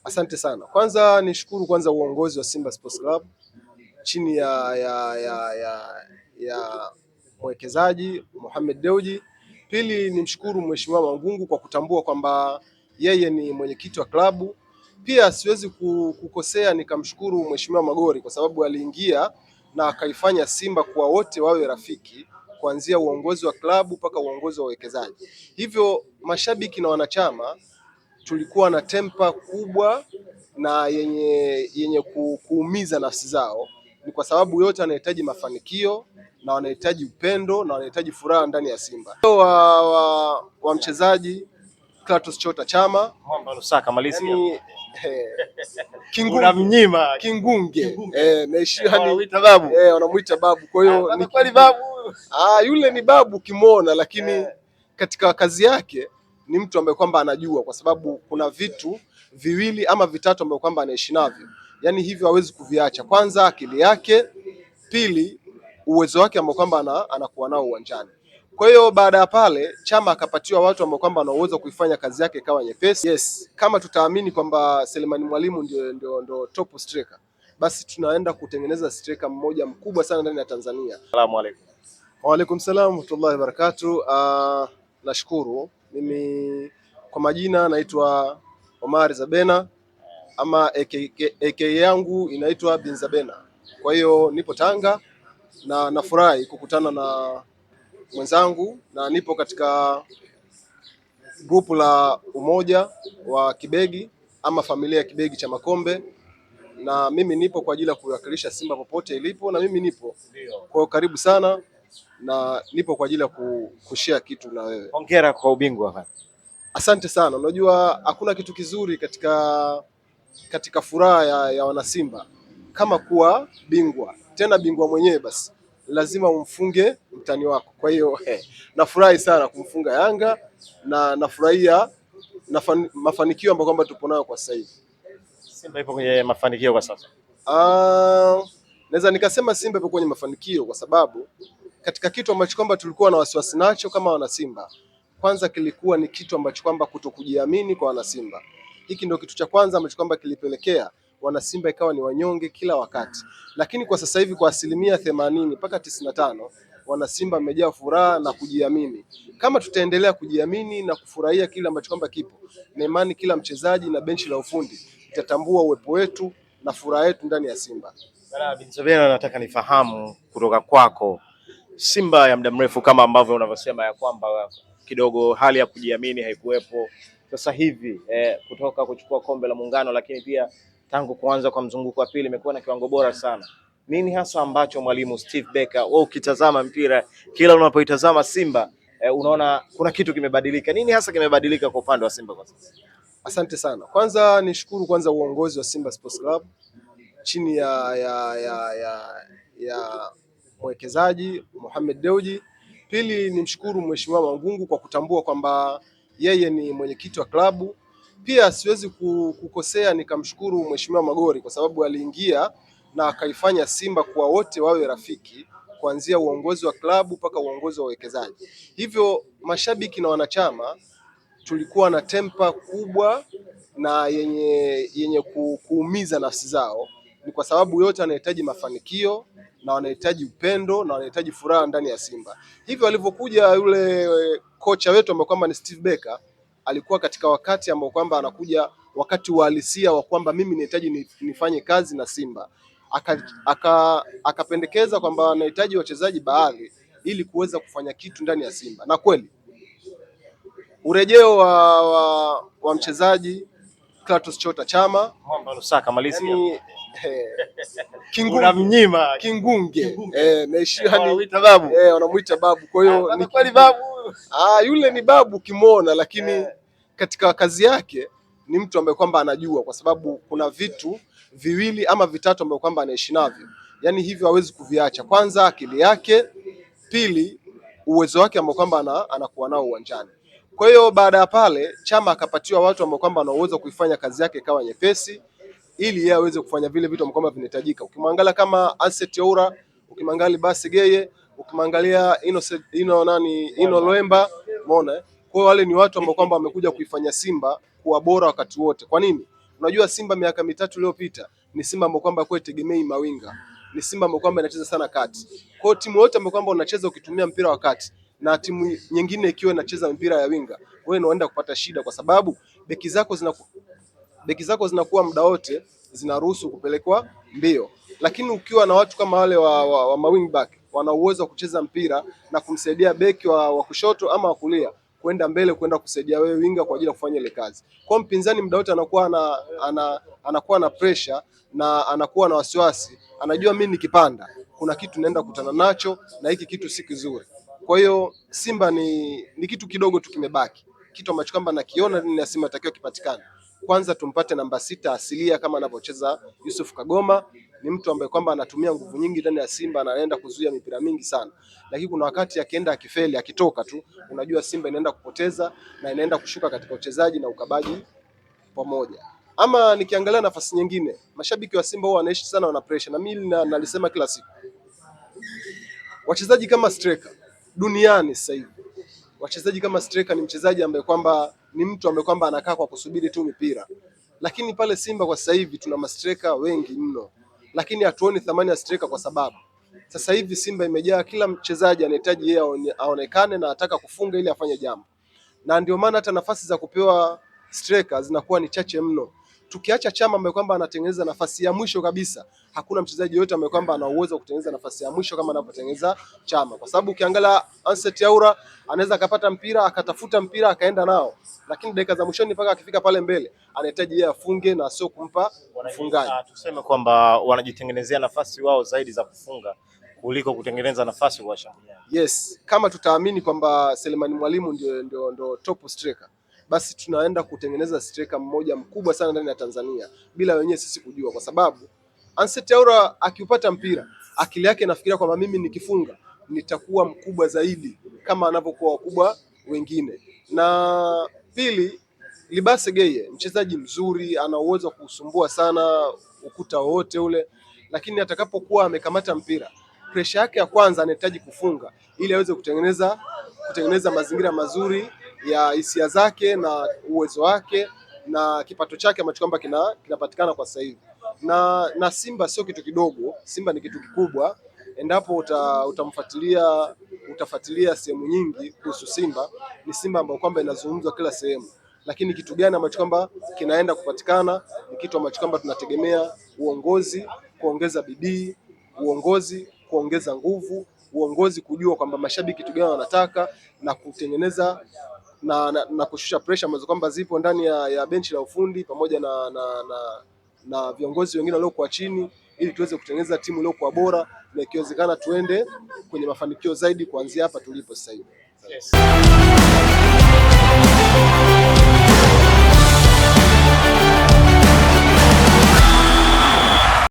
Asante sana. Kwanza nishukuru kwanza uongozi wa Simba Sports Club chini ya mwekezaji Mohamed Dewji. Pili nimshukuru Mheshimiwa Mangungu kwa kutambua kwamba yeye ni mwenyekiti wa klabu. Pia siwezi kukosea nikamshukuru Mheshimiwa Magori kwa sababu aliingia na akaifanya Simba kuwa wote wawe rafiki, kuanzia uongozi wa klabu mpaka uongozi wa wawekezaji. Hivyo mashabiki na wanachama tulikuwa na tempa kubwa na yenye kuumiza nafsi zao, ni kwa sababu yote anahitaji mafanikio na wanahitaji upendo na wanahitaji furaha ndani ya Simba. Wa mchezaji Clatous Chota Chama yani, Kingunge wanamuita babu. Kwa hiyo ni kweli babu, yule ni babu kimwona, lakini katika kazi yake ni mtu ambaye kwamba anajua, kwa sababu kuna vitu viwili ama vitatu ambaye kwamba anaishi navyo, yani hivyo hawezi kuviacha. Kwanza akili yake, pili uwezo wake ambao kwamba anakuwa nao uwanjani. Kwa hiyo baada ya pale Chama akapatiwa watu ambao kwamba wana uwezo kuifanya kazi yake ikawa nyepesi. Yes, kama tutaamini kwamba Selemani Mwalimu ndio top striker, basi tunaenda kutengeneza striker mmoja mkubwa sana ndani ya Tanzania. Asalamu alaykum. Wa alaykum salaam wa rahmatullahi wa barakatuh. Nashukuru. Mimi kwa majina naitwa Omar Zabena ama AK yangu inaitwa Bin Zabena. Kwa hiyo nipo Tanga na nafurahi kukutana na mwenzangu, na nipo katika grupu la umoja wa Kibegi ama familia ya Kibegi cha Makombe, na mimi nipo kwa ajili ya kuwakilisha Simba popote ilipo, na mimi nipo. Kwa hiyo karibu sana, na nipo kwa ajili ya kushare kitu na wewe. Hongera kwa ubingwa. Asante sana. Unajua hakuna kitu kizuri katika furaha ya wanasimba kama kuwa bingwa, tena bingwa mwenyewe, basi lazima umfunge mtani wako. Kwa hiyo nafurahi sana kumfunga Yanga na nafurahia mafanikio ambayo kwamba tupo nayo kwa sasa hivi. Simba ipo kwenye mafanikio kwa sasa. Naweza nikasema Simba ipo kwenye mafanikio kwa sababu katika kitu ambacho kwamba tulikuwa na wasiwasi nacho kama wana Simba, kwanza kilikuwa ni kitu ambacho kwamba kutokujiamini kwa wana Simba. Hiki ndio kitu cha kwanza ambacho kwamba kilipelekea wana Simba ikawa ni wanyonge kila wakati, lakini kwa sasa hivi kwa 80% mpaka 95% wana Simba wamejaa furaha na kujiamini. Kama tutaendelea kujiamini na kufurahia kile ambacho kwamba kipo, na imani kila mchezaji na benchi la ufundi itatambua uwepo wetu na furaha yetu ndani ya Simba. Bin Zabena, nataka nifahamu kutoka kwako, Simba ya muda mrefu kama ambavyo unavyosema ya kwamba kidogo hali ya kujiamini haikuwepo, sasa hivi kutoka kuchukua kombe la Muungano, lakini pia tangu kuanza kwa mzunguko wa pili imekuwa na kiwango bora sana. Nini hasa ambacho mwalimu Steve Barker, wewe ukitazama mpira kila unapoitazama Simba unaona kuna kitu kimebadilika? Nini hasa kimebadilika kwa upande wa Simba kwa sasa? Asante sana. Kwanza nishukuru kwanza uongozi wa Simba Sports Club chini ya mwekezaji Mohamed Dewji. Pili nimshukuru Mheshimiwa Mangungu kwa kutambua kwamba yeye ni mwenyekiti wa klabu. Pia siwezi kukosea nikamshukuru Mheshimiwa Magori kwa sababu aliingia na akaifanya Simba kuwa wote wawe rafiki, kuanzia uongozi wa klabu mpaka uongozi wa wawekezaji. Hivyo mashabiki na wanachama tulikuwa na tempa kubwa na yenye kuumiza nafsi zao, ni kwa sababu yote anahitaji mafanikio na wanahitaji upendo na wanahitaji furaha ndani ya Simba. Hivyo alivyokuja yule kocha wetu ambaye kwamba ni Steve Barker, alikuwa katika wakati ambao kwamba anakuja wakati wa halisia wa kwamba mimi nahitaji nifanye kazi na Simba. Akapendekeza kwamba anahitaji wachezaji baadhi ili kuweza kufanya kitu ndani ya Simba, na kweli urejeo wa mchezaji Clatous Chota Chama yani, Kingunge wanamuita babu. Kwa hiyo ni kweli babu, yule ni babu kimwona, lakini katika kazi yake ni mtu ambaye kwamba anajua, kwa sababu kuna vitu viwili ama vitatu ambaye kwamba anaishi navyo, yani hivyo hawezi kuviacha. Kwanza akili yake, pili uwezo wake ambao kwamba anakuwa nao uwanjani. Kwa hiyo baada ya pale Chama akapatiwa watu ambao kwamba wana uwezo kuifanya kazi yake ikawa nyepesi, ili yeye aweze kufanya vile vitu ambavyo vinahitajika. Ukimwangalia kama Asset Oura, ukimwangalia Basi Geye, ukimwangalia Ino Loemba, umeona. Kwa hiyo wale ni watu ambao kwamba wamekuja kuifanya Simba kuwa bora wakati wote. Kwa nini? Unajua Simba miaka mitatu iliyopita ni Simba ambayo kwamba kwa tegemei mawinga, ni Simba ambayo kwamba inacheza sana kati. Kwa timu yote ambayo kwamba unacheza ukitumia mpira wa kati na timu nyingine ikiwa inacheza mpira ya winga, wewe unaenda kupata shida, kwa sababu beki zako zinakuwa muda wote zinaruhusu kupelekwa mbio. Lakini ukiwa na watu kama wale wa mawing back wana uwezo wa kucheza mpira na kumsaidia beki wa kushoto ama wa kulia kwenda mbele, kwenda kusaidia wewe winga kwa ajili ya kufanya ile kazi. Kwa mpinzani muda wote anakuwa na pressure na anakuwa na wasiwasi, anajua mimi nikipanda kuna kitu naenda kukutana nacho na hiki kitu si kizuri. Kwa hiyo Simba ni kitu kidogo tu kimebaki, kitu ambacho kwamba nakiona ni Simba inatakiwa kipatikane. Kwanza tumpate namba 6 asilia kama anavyocheza Yusuf Kagoma. Ni mtu ambaye kwamba anatumia nguvu nyingi ndani ya Simba na anaenda kuzuia mipira mingi sana, lakini kuna wakati akienda akifeli, akitoka tu, unajua Simba inaenda kupoteza na inaenda kushuka katika uchezaji na ukabaji pamoja. Ama nikiangalia nafasi nyingine, mashabiki wa Simba huwa wanaishi sana, wana pressure, na mimi nalisema kila siku, wachezaji kama striker duniani sasa hivi, wachezaji kama striker ni mchezaji ambaye kwamba ni mtu ambaye kwamba anakaa kwa kusubiri tu mipira, lakini pale Simba kwa sasa hivi tuna mastreka wengi mno, lakini hatuoni thamani ya striker kwa sababu sasa hivi Simba imejaa, kila mchezaji anahitaji yeye aonekane na anataka kufunga ili afanye jambo, na ndio maana hata nafasi za kupewa striker zinakuwa ni chache mno. Tukiacha Chama ambaye kwamba anatengeneza nafasi ya mwisho kabisa, hakuna mchezaji yote ambaye kwamba ana uwezo wa kutengeneza nafasi ya mwisho kama anapotengeneza Chama, kwa sababu ukiangalia Anseti Yaura anaweza akapata mpira akatafuta mpira akaenda nao, lakini dakika za mwishoni mpaka akifika pale mbele anahitaji yeye afunge na sio kumpa mfungaji. Tuseme kwamba wanajitengenezea nafasi wao zaidi za kufunga kuliko kutengeneza nafasi kwa washambuliaji. Yes, kama tutaamini kwamba Selemani Mwalimu ndio top striker, basi tunaenda kutengeneza striker mmoja mkubwa sana ndani ya Tanzania bila wenyewe sisi kujua, kwa sababu Anseti Yaura akiupata mpira akili yake nafikiria kwamba mimi nikifunga nitakuwa mkubwa zaidi kama anavyokuwa wakubwa wengine. Na pili, Libase Geye mchezaji mzuri, ana uwezo wa kusumbua sana ukuta wote ule, lakini atakapokuwa amekamata mpira, pressure yake ya kwanza anahitaji kufunga ili aweze kutengeneza mazingira mazuri ya hisia zake na uwezo wake na kipato chake ambacho kwamba kinapatikana kwa sasa hivi. Na Simba sio kitu kidogo, Simba ni kitu kikubwa. Endapo utafuatilia sehemu nyingi kuhusu Simba, ni Simba ambayo kwamba inazungumzwa kila sehemu, lakini kitu gani ambacho kwamba kinaenda kupatikana ni kitu ambacho kwamba tunategemea uongozi kuongeza bidii, uongozi kuongeza nguvu, uongozi kujua kwamba mashabiki kitu gani wanataka na kutengeneza na kushusha pressure ambazo kwamba zipo ndani ya benchi la ufundi pamoja na viongozi wengine waliokuwa chini, ili tuweze kutengeneza timu iliyokuwa bora na ikiwezekana tuende kwenye mafanikio zaidi kuanzia hapa tulipo sasa hivi. Yes.